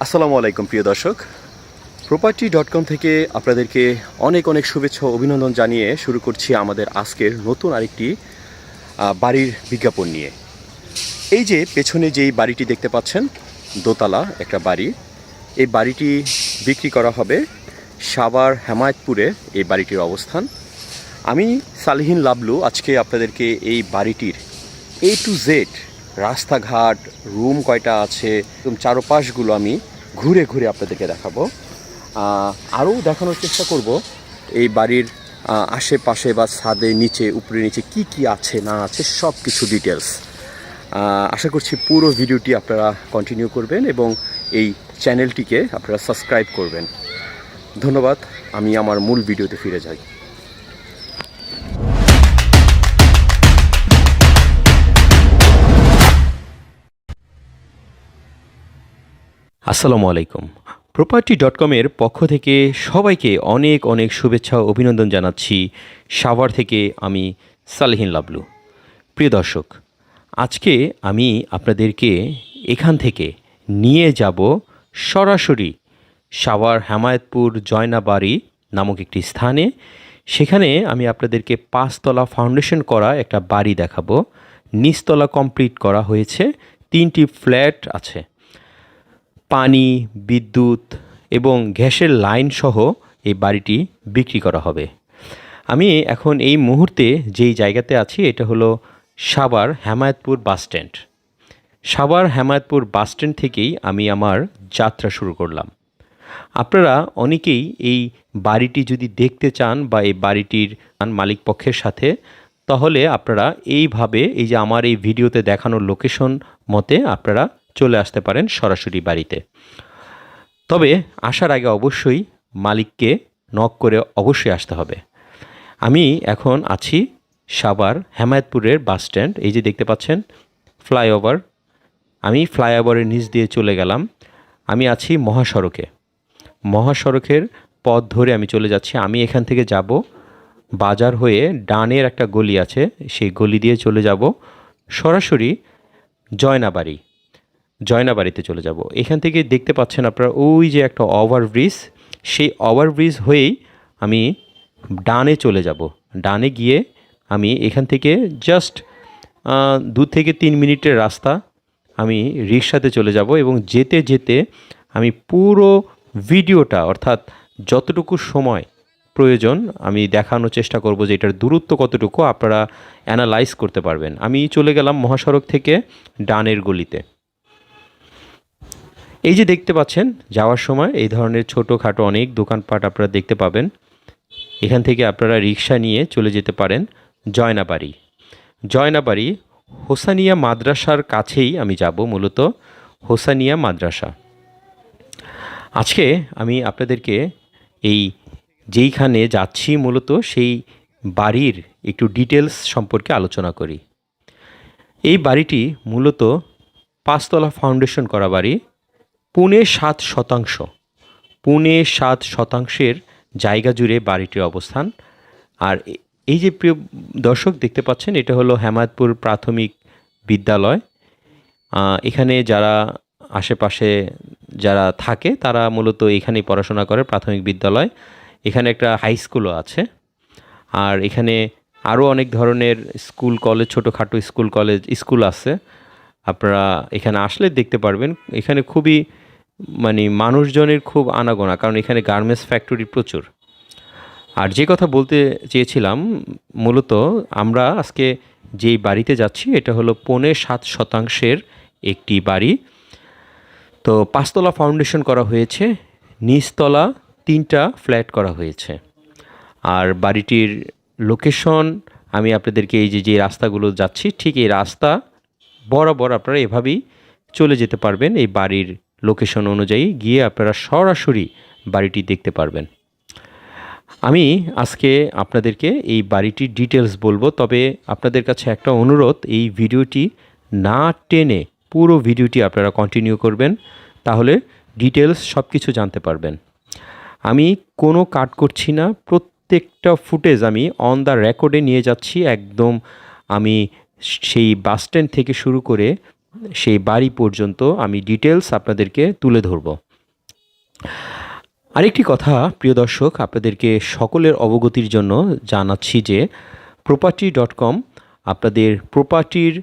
আসসালামু আলাইকুম প্রিয় দর্শক, property.com থেকে আপনাদেরকে অনেক অনেক শুভেচ্ছা ও অভিনন্দন জানিয়ে শুরু করছি আমাদের আজকের নতুন আরেকটি বাড়ির বিজ্ঞাপন নিয়ে। এই যে পেছনে যেই বাড়িটি দেখতে পাচ্ছেন, দোতলা একটা বাড়ি। এই বাড়িটি বিক্রি করা হবে সাভার হেমায়েতপুরে। এই বাড়িটির অবস্থান। আমি সালেহীন লাবলু আজকে আপনাদেরকে এই বাড়িটির A to Z রাস্তাঘাট, রুম কয়টা আছে, এবং চারপাশগুলো আমি ঘুরে ঘুরে আপনাদেরকে দেখাবো। আরও দেখানোর চেষ্টা করব এই বাড়ির আশেপাশে বা ছাদে নিচে উপরে নিচে কি কি আছে না আছে সব কিছু ডিটেলস। আশা করছি পুরো ভিডিওটি আপনারা কন্টিনিউ করবেন এবং এই চ্যানেলটিকে আপনারা সাবস্ক্রাইব করবেন। ধন্যবাদ। আমি আমার মূল ভিডিওতে ফিরে যাই। আসসালামু আলাইকুম। property.com-এর পক্ষ থেকে সবাইকে অনেক অনেক শুভেচ্ছা ও অভিনন্দন জানাচ্ছি। সাভার থেকে আমি সালেহীন লাবলু। প্রিয় দর্শক, আজকে আমি আপনাদেরকে এখান থেকে নিয়ে যাব সরাসরি সাভার হেমায়েতপুর জয়নাবাড়ি নামক একটি স্থানে। সেখানে আমি আপনাদেরকে 5 তলা ফাউন্ডেশন করা একটা বাড়ি দেখাবো। নিচতলা কমপ্লিট করা হয়েছে, 3টি ফ্ল্যাট আছে। পানি, বিদ্যুৎ এবং গ্যাসের লাইন সহ এই বাড়িটি বিক্রি করা হবে। আমি এখন এই মুহূর্তে যেই জায়গাতে আছি এটা হলো সাভার হেমায়েতপুর বাসস্ট্যান্ড। সাভার হেমায়েতপুর বাসস্ট্যান্ড থেকেই আমি আমার যাত্রা শুরু করলাম। আপনারা অনেকেই এই বাড়িটি যদি দেখতে চান বা এই বাড়িটির মালিক পক্ষের সাথে, তাহলে আপনারা এইভাবে এই যে আমার এই ভিডিওতে দেখানোর লোকেশন মতে আপনারা চলে আসতে পারেন সরাসরি বাড়িতে। তবে আসার আগে অবশ্যই মালিককে নক করে অবশ্যই আসতে হবে। আমি এখন আছি সাভার হেমায়েতপুরের বাস স্ট্যান্ড। এই যে দেখতে পাচ্ছেন ফ্লাইওভার, আমি ফ্লাইওভারের নিচ দিয়ে চলে গেলাম। আমি আছি মহাসড়কে। মহাসড়কের পথ ধরে আমি চলে যাচ্ছি। আমি এখান থেকে যাব বাজার হয়ে, ডানের একটা গলি আছে, সেই গলি দিয়ে চলে যাব সরাসরি জয়নাবাড়িতে চলে যাব। এখান থেকে দেখতে পাচ্ছেন আপনারা ওই যে একটা ওভারব্রিজ, সেই ওভারব্রিজ হয়েই আমি ডানে চলে যাব। ডানে গিয়ে আমি এখান থেকে জাস্ট 2 থেকে 3 মিনিটের রাস্তা আমি রিক্সাতে চলে যাব এবং যেতে যেতে আমি পুরো ভিডিওটা, অর্থাৎ যতটুকু সময় প্রয়োজন আমি দেখানোর চেষ্টা করব যে এটার দূরত্ব কতটুকু আপনারা অ্যানালাইজ করতে পারবেন। আমি চলে গেলাম মহাসড়ক থেকে ডানের গলিতে। এই যে দেখতে পাচ্ছেন, যাওয়ার সময় এই ধরনের ছোটোখাটো অনেক দোকানপাট আপনারা দেখতে পাবেন। এখান থেকে আপনারা রিক্সা নিয়ে চলে যেতে পারেন জয়নাবাড়ি হোসানিয়া মাদ্রাসার কাছেই আমি যাব, মূলত হোসানিয়া মাদ্রাসা। আজকে আমি আপনাদেরকে এই যেইখানে যাচ্ছি মূলত সেই বাড়ির একটু ডিটেলস সম্পর্কে আলোচনা করি। এই বাড়িটি মূলত 5 তলা ফাউন্ডেশন করা বাড়ি। 7.5% জায়গা জুড়ে বাড়িটির অবস্থান। আর এই যে প্রিয় দর্শক দেখতে পাচ্ছেন, এটা হলো হেমায়েতপুর প্রাথমিক বিদ্যালয়। এখানে যারা আশেপাশে যারা থাকে তারা মূলত এখানেই পড়াশোনা করে, প্রাথমিক বিদ্যালয়। এখানে একটা হাই স্কুলও আছে। আর এখানে আরও অনেক ধরনের স্কুল কলেজ, ছোটোখাটো স্কুল আছে। আপনারা এখানে আসলে দেখতে পারবেন। এখানে খুবই মানুষজনের খুব আনাগোনা, কারণ এখানে গার্মেন্টস ফ্যাক্টরি প্রচুর। আর যে কথা বলতে চেয়েছিলাম, মূলত আমরা আজকে যেই বাড়িতে যাচ্ছি এটা হলো 7.5% একটি বাড়ি। তো 5 তলা ফাউন্ডেশন করা হয়েছে, নিচতলা 3টা ফ্ল্যাট করা হয়েছে। আর বাড়িটির লোকেশন আমি আপনাদেরকে এই যে রাস্তাগুলো যাচ্ছি ঠিক এই রাস্তা বরাবর আপনারা এভাবেই চলে যেতে পারবেন। এই বাড়ির লোকেশন অনুযায়ী গিয়ে আপনারা সরাসরি বাড়িটি দেখতে পারবেন। আমি আজকে আপনাদেরকে এই বাড়িটির ডিটেলস বলবো, তবে আপনাদের কাছে একটা অনুরোধ, এই ভিডিওটি না টেনে পুরো ভিডিওটি আপনারা কন্টিনিউ করবেন, তাহলে ডিটেলস সব কিছু জানতে পারবেন। আমি কোনো কাট করছি না, প্রত্যেকটা ফুটেজ আমি অন দ্য রেকর্ডে নিয়ে যাচ্ছি। একদম আমি সেই বাসস্ট্যান্ড থেকে শুরু করে সেই বাড়ি পর্যন্ত আমি ডিটেলস আপনাদেরকে তুলে ধরব। আরেকটি কথা প্রিয় দর্শক, আপনাদেরকে সকলের অবগতির জন্য জানাচ্ছি যে property.com আপনাদের প্রপার্টির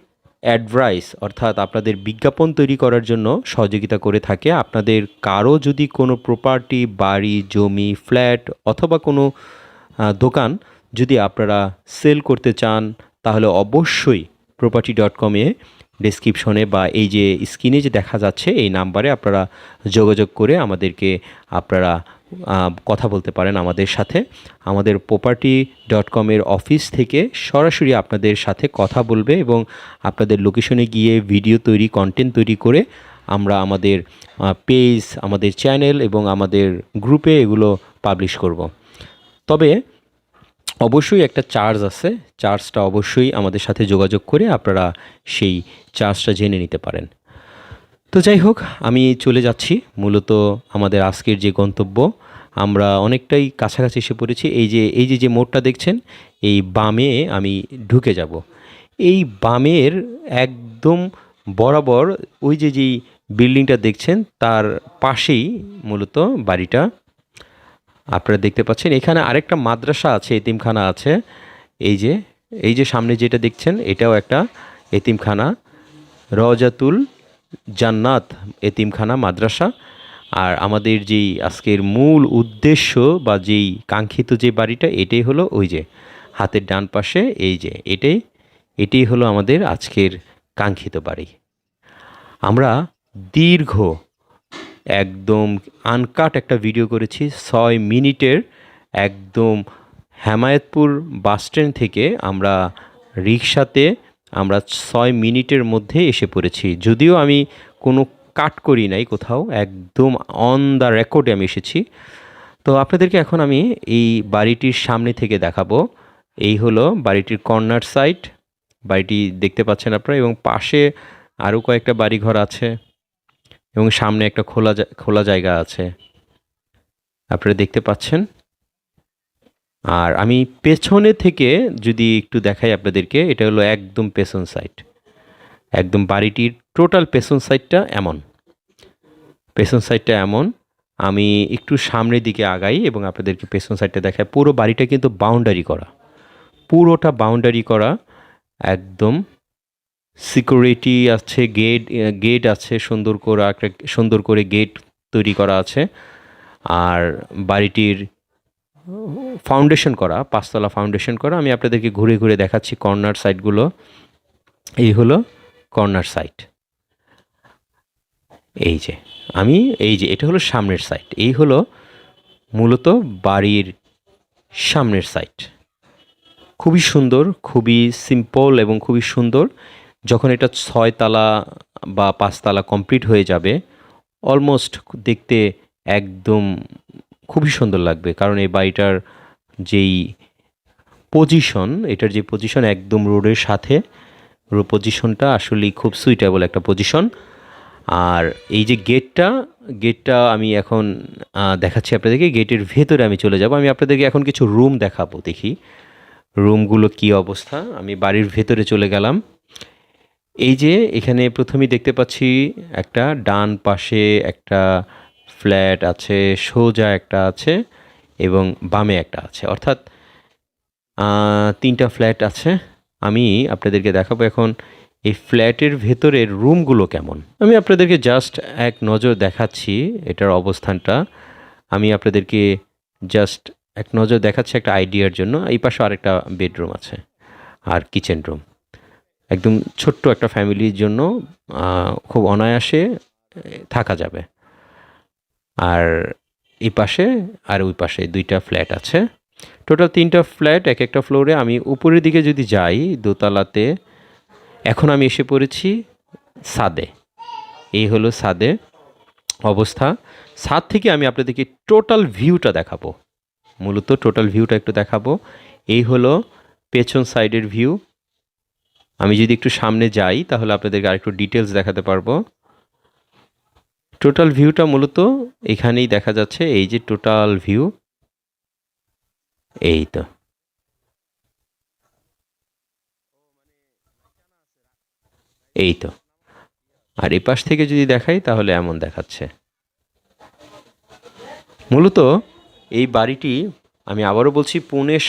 অ্যাডভাইস অর্থাৎ আপনাদের বিজ্ঞাপন তৈরি করার জন্য সহযোগিতা করে থাকে। আপনাদের কারো যদি কোনো প্রপার্টি, বাড়ি, জমি, ফ্ল্যাট অথবা কোনো দোকান যদি আপনারা সেল করতে চান, তাহলে অবশ্যই property.com-এ ডেসক্রিপশনে বা এই যে স্ক্রিনে যে দেখা যাচ্ছে এই নাম্বারে আপনারা যোগাযোগ করে আমাদেরকে আপনারা কথা বলতে পারেন আমাদের সাথে। আমাদের property.com-এর অফিস থেকে সরাসরি আপনাদের সাথে কথা বলবে এবং আপনাদের লোকেশনে গিয়ে ভিডিও তৈরি, কন্টেন্ট তৈরি করে আমরা আমাদের পেজ, আমাদের চ্যানেল এবং আমাদের গ্রুপে এগুলো পাবলিশ করব। তবে অবশ্যই একটা চার্জ আছে, চার্জটা অবশ্যই আমাদের সাথে যোগাযোগ করে আপনারা সেই চার্জটা জেনে নিতে পারেন। তো যাই হোক, আমি চলে যাচ্ছি মূলত আমাদের আজকের যে গন্তব্য। আমরা অনেকটাই কাছাকাছি এসে পড়েছি। এই যে মোড়টা দেখছেন, এই বামে আমি ঢুকে যাব। এই বামের একদম বরাবর ওই যেই বিল্ডিংটা দেখছেন তার পাশেই মূলত বাড়িটা আপনারা দেখতে পাচ্ছেন। এখানে আরেকটা মাদ্রাসা আছে, এতিমখানা আছে। এই যে সামনে যেটা দেখছেন এটাও একটা এতিমখানা, রওজাতুল জান্নাত এতিমখানা মাদ্রাসা। আর আমাদের যেই আজকের মূল উদ্দেশ্য বা যেই কাঙ্ক্ষিত যে বাড়িটা, এটাই হলো ওই যে হাতের ডান পাশে, এই যে এটাই হলো আমাদের আজকের কাঙ্ক্ষিত বাড়ি। আমরা দীর্ঘ একদম আনকাট একটা ভিডিও করেছি 6 মিনিটের। একদম হেমায়েতপুর বাস স্ট্যান্ড থেকে আমরা রিকশাতে আমরা 6 মিনিটের মধ্যে এসে পড়েছি। যদিও আমি কোনো কাট করি নাই কোথাও, একদম অন দ্য রেকর্ডে আমি এসেছি। তো আপনাদেরকে এখন আমি এই বাড়িটির সামনে থেকে দেখাবো। এই হলো বাড়িটির কর্নার সাইড, বাড়িটি দেখতে পাচ্ছেন আপনারা, এবং পাশে আরও কয়েকটা বাড়িঘর আছে এবং সামনে একটা খোলা জায়গা আছে আপনারা দেখতে পাচ্ছেন। আর আমি পেছনে থেকে যদি একটু দেখাই আপনাদেরকে, এটা হলো একদম পেছন সাইড, একদম বাড়িটির টোটাল পেছন সাইডটা এমন। আমি একটু সামনের দিকে আগাই এবং আপনাদেরকে পেছন সাইডটা দেখাই। পুরো বাড়িটা কিন্তু পুরোটা বাউন্ডারি করা, একদম সিকিউরিটি আছে, গেট আছে, সুন্দর করে গেট তৈরি করা আছে। আর বাড়িটির ফাউন্ডেশন করা, 5 তলা ফাউন্ডেশন করা। আমি আপনাদেরকে ঘুরে ঘুরে দেখাচ্ছি কর্নার সাইডগুলো। এই হলো কর্নার সাইড। এই যে এটা হলো সামনের সাইড। এই হলো মূলত বাড়ির সামনের সাইড। খুবই সুন্দর, খুবই সিম্পল এবং খুবই সুন্দর। যখন এটা 6 তালা বা 5 তালা কমপ্লিট হয়ে যাবে, অলমোস্ট দেখতে একদম খুবই সুন্দর লাগবে। কারণ এই বাড়িটার এটার যে পজিশন একদম রোডের সাথে, পজিশনটা আসলেই খুব সুইটেবল একটা পজিশন। আর এই যে গেটটা আমি এখন দেখাচ্ছি আপনাদেরকে। গেটের ভেতরে আমি চলে যাব। আমি আপনাদেরকে এখন কিছু রুম দেখাবো, দেখি রুমগুলো কী অবস্থা। আমি বাড়ির ভেতরে চলে গেলাম। এই যে এখানে প্রথমেই দেখতে পাচ্ছি একটা ডান পাশে একটা ফ্ল্যাট আছে, সোজা একটা আছে এবং বামে একটা আছে, অর্থাৎ 3টা ফ্ল্যাট আছে। আমি আপনাদেরকে দেখাবো এখন এই ফ্ল্যাটের ভেতরের রুমগুলো কেমন। আমি আপনাদেরকে জাস্ট এক নজর দেখাচ্ছি এটার অবস্থানটা। আমি আপনাদেরকে জাস্ট এক নজর দেখাচ্ছি একটা আইডিয়ার জন্য। এই পাশে আরেকটা বেডরুম আছে আর কিচেন রুম। একদম ছোট্ট একটা ফ্যামিলির জন্য খুব অনায়াসে থাকা যাবে। আর এই পাশে আর ওই পাশে 2টা ফ্ল্যাট আছে, টোটাল 3টা ফ্ল্যাট এক একটা ফ্লোরে। আমি উপরের দিকে যদি যাই দোতলাতে, এখন আমি এসে পড়েছি ছাদে। এই হলো ছাদে অবস্থা। ছাদ থেকে আমি আপনাদেরকে টোটাল ভিউটা দেখাবো, মূলত টোটাল ভিউটা একটু দেখাবো। এই হলো পেছন সাইডের ভিউ। আমি যদি একটু সামনে যাই তাহলে আপনাদেরকে আরেকটু ডিটেলস দেখাতে পারবো। টোটাল ভিউটা মূলত এখানেই দেখা যাচ্ছে। এই যে টোটাল ভিউ, এই তো আর এই পাশ থেকে যদি দেখাই তাহলে এমন দেখাচ্ছে। মূলত এই বাড়িটি আমি আবারও বলছি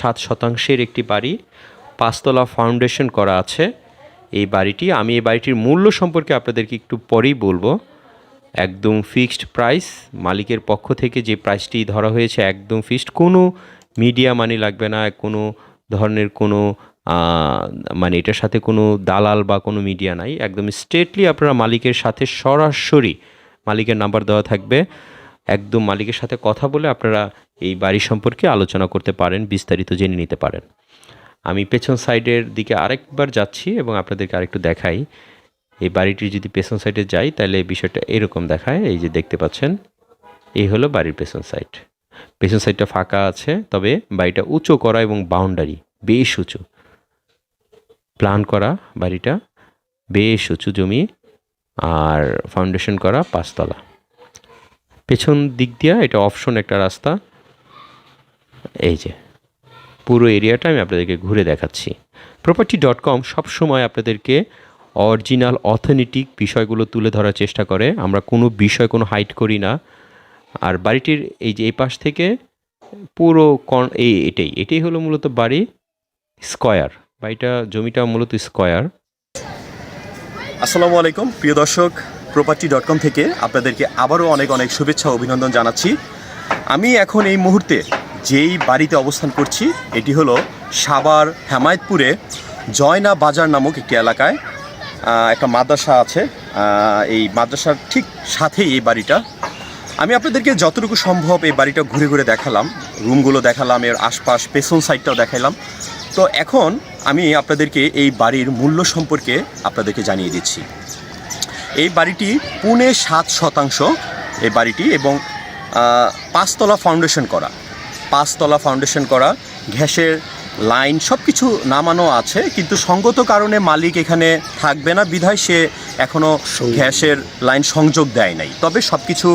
7.5% একটি বাড়ি, 5তলা ফাউন্ডেশন করা আছে এই বাড়িটি। আমি এই বাড়িটির মূল্য সম্পর্কে আপনাদেরকে একটু পরেই বলবো। একদম ফিক্সড প্রাইস, মালিকের পক্ষ থেকে যে প্রাইসটি ধরা হয়েছে একদম ফিক্সড, কোনো মিডিয়া মানি লাগবে না, কোনো ধরনের কোনো মানে এটার সাথে কোনো দালাল বা কোনো মিডিয়া নাই, একদম স্ট্রেটলি আপনারা মালিকের সাথে সরাসরি, মালিকের নাম্বার দেওয়া থাকবে, একদম মালিকের সাথে কথা বলে আপনারা এই বাড়ি সম্পর্কে আলোচনা করতে পারেন, বিস্তারিত জেনে নিতে পারেন। আমি পেছন সাইডের দিকে আরেকবার যাচ্ছি এবং আপনাদেরকে আরেকটু দেখাই। এই বাড়িটির যদি পেছন সাইডে যাই তাহলে বিষয়টা এরকম দেখায়। এই যে দেখতে পাচ্ছেন, এই হলো বাড়ির পেছন সাইড। পেছন সাইডটা ফাঁকা আছে, তবে বাড়িটা উঁচু করা এবং বাউন্ডারি বেশ উঁচু, প্ল্যান করা বাড়িটা, বেশ উঁচু জমি, আর ফাউন্ডেশন করা 5তলা। পেছন দিক দিয়ে এটা অপশন একটা রাস্তা। এই যে পুরো এরিয়াটা আমি আপনাদেরকে ঘুরে দেখাচ্ছি। property.com সবসময় আপনাদেরকে অরিজিনাল অথেন্টিক বিষয়গুলো তুলে ধরার চেষ্টা করে। আমরা কোনো বিষয় কোনো হাইড করি না। আর বাড়িটির এই যে এই পাশ থেকে পুরো এটাই হলো মূলত বাড়ি স্কয়ার। বাড়িটা জমিটা মূলত স্কয়ার। আসসালামু আলাইকুম প্রিয় দর্শক, property.com থেকে আপনাদেরকে আবারও অনেক অনেক শুভেচ্ছা অভিনন্দন জানাচ্ছি। আমি এখন এই মুহূর্তে যেই বাড়িতে অবস্থান করছি এটি হলো সাভার হেমায়েতপুরে জয়না বাজার নামক একটি এলাকায় একটা মাদ্রাসা আছে। এই মাদ্রাসার ঠিক সাথেই এই বাড়িটা। আমি আপনাদেরকে যতটুকু সম্ভব এই বাড়িটা ঘুরে ঘুরে দেখালাম, রুমগুলো দেখালাম, এর আশপাশ পেছন সাইডটাও দেখালাম। তো এখন আমি আপনাদেরকে এই বাড়ির মূল্য সম্পর্কে আপনাদেরকে জানিয়ে দিচ্ছি। এই বাড়িটি 7.5% এই বাড়িটি, এবং 5তলা ফাউন্ডেশন করা, 5তলা ফাউন্ডেশন করা, গ্যাসের লাইন সব কিছু নামানো আছে, কিন্তু সঙ্গত কারণে মালিক এখানে থাকবে না বিধায় সে এখনও গ্যাসের লাইন সংযোগ দেয় নাই। তবে সব কিছু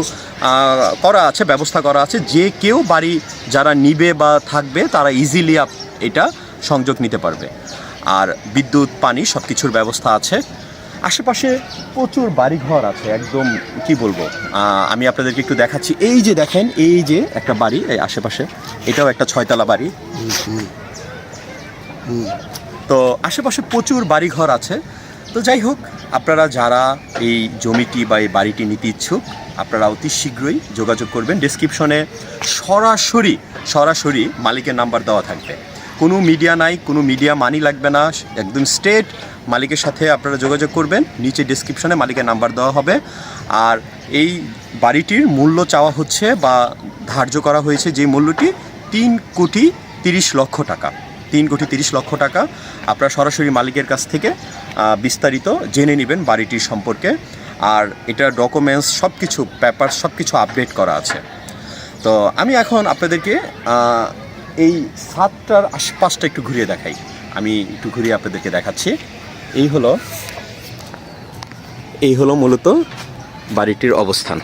করা আছে, ব্যবস্থা করা আছে, যে কেউ বাড়ি যারা নিবে বা থাকবে তারা ইজিলি এটা সংযোগ নিতে পারবে। আর বিদ্যুৎ, পানি সব কিছুর ব্যবস্থা আছে। আশেপাশে প্রচুর বাড়িঘর আছে, একদম কি বলবো, আমি আপনাদেরকে একটু দেখাচ্ছি। এই যে দেখেন, এই যে একটা বাড়ি এই আশেপাশে, এটাও একটা 6তলা বাড়ি। তো আশেপাশে প্রচুর বাড়িঘর আছে। তো যাই হোক, আপনারা যারা এই জমিটি বা এই বাড়িটি নিতে ইচ্ছুক আপনারা অতি শীঘ্রই যোগাযোগ করবেন। ডেসক্রিপশনে সরাসরি মালিকের নাম্বার দেওয়া থাকবে। কোনো মিডিয়া নাই, কোনো মিডিয়া মানি লাগবে না, একদম স্ট্রেট মালিকের সাথে আপনারা যোগাযোগ করবেন। নিচে ডেসক্রিপশনে মালিকের নাম্বার দেওয়া হবে। আর এই বাড়িটির মূল্য চাওয়া হচ্ছে বা ধার্য করা হয়েছে যে মূল্যটি 3,30,00,000 টাকা। 3,30,00,000 টাকা। আপনারা সরাসরি মালিকের কাছ থেকে বিস্তারিত জেনে নেবেন বাড়িটির সম্পর্কে। আর এটার ডকুমেন্টস সব কিছু, পেপার সব কিছু আপডেট করা আছে। তো আমি এখন আপনাদেরকে এই ছাদটার আশপাশটা একটু ঘুরিয়ে দেখাই। আমি একটু ঘুরিয়ে আপনাদেরকে দেখাচ্ছি। এই হলো মূলত বাড়িটির অবস্থান।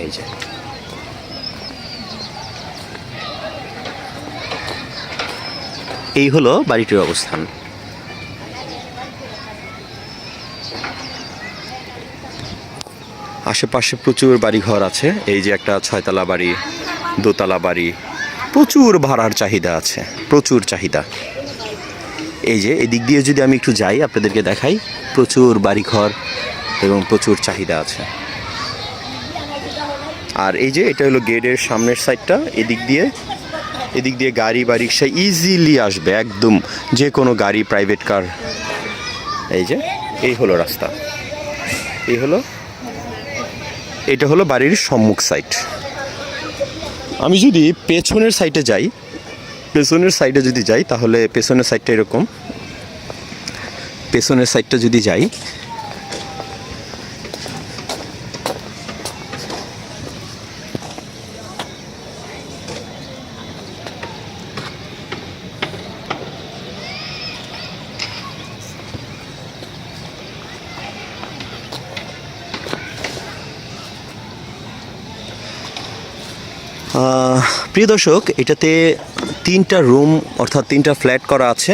এই যে এই হলো বাড়িটির অবস্থান। আশেপাশে প্রচুর বাড়িঘর আছে। এই যে একটা 6তলা বাড়ি, 2তলা বাড়ি, প্রচুর ভাড়ার চাহিদা আছে, প্রচুর চাহিদা। এই যে এদিক দিয়ে যদি আমি একটু যাই আপনাদেরকে দেখাই, প্রচুর বাড়িঘর এবং প্রচুর চাহিদা আছে। আর এই যে এটা হলো গেটের সামনের সাইডটা। এদিক দিয়ে গাড়ি বা রিক্সা ইজিলি আসবে, একদম যে কোনো গাড়ি, প্রাইভেট কার। এই হলো রাস্তা, এটা হলো বাড়ির সম্মুখ সাইড। আমি যদি পেছনের সাইডে যাই তাহলে পেছনের সাইডটা এরকম। পেছনের সাইডটা যদি যাই, প্রিয় দর্শক, এটাতে 3টা রুম অর্থাৎ 3টা ফ্ল্যাট করা আছে।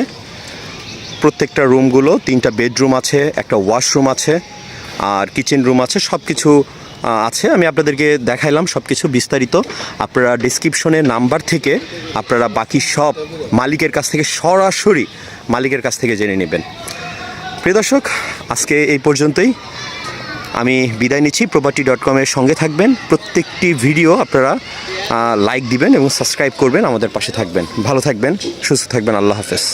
প্রত্যেকটা রুমগুলো 3টা বেডরুম আছে, একটা ওয়াশরুম আছে, আর কিচেন রুম আছে। সব কিছু আছে, আমি আপনাদেরকে দেখাইলাম সব কিছু বিস্তারিত। আপনারা ডিসক্রিপশনের নাম্বার থেকে আপনারা বাকি সব মালিকের কাছ থেকে সরাসরি মালিকের কাছ থেকে জেনে নেবেন। প্রিয় দর্শক, আজকে এই পর্যন্তই, আমি বিদায় নিচ্ছি। property.com-এর সঙ্গে থাকবেন, প্রত্যেকটি ভিডিও আপনারা লাইক দিবেন এবং সাবস্ক্রাইব করবেন, আমাদের পাশে থাকবেন। ভালো থাকবেন, সুস্থ থাকবেন, আল্লাহ হাফেজ।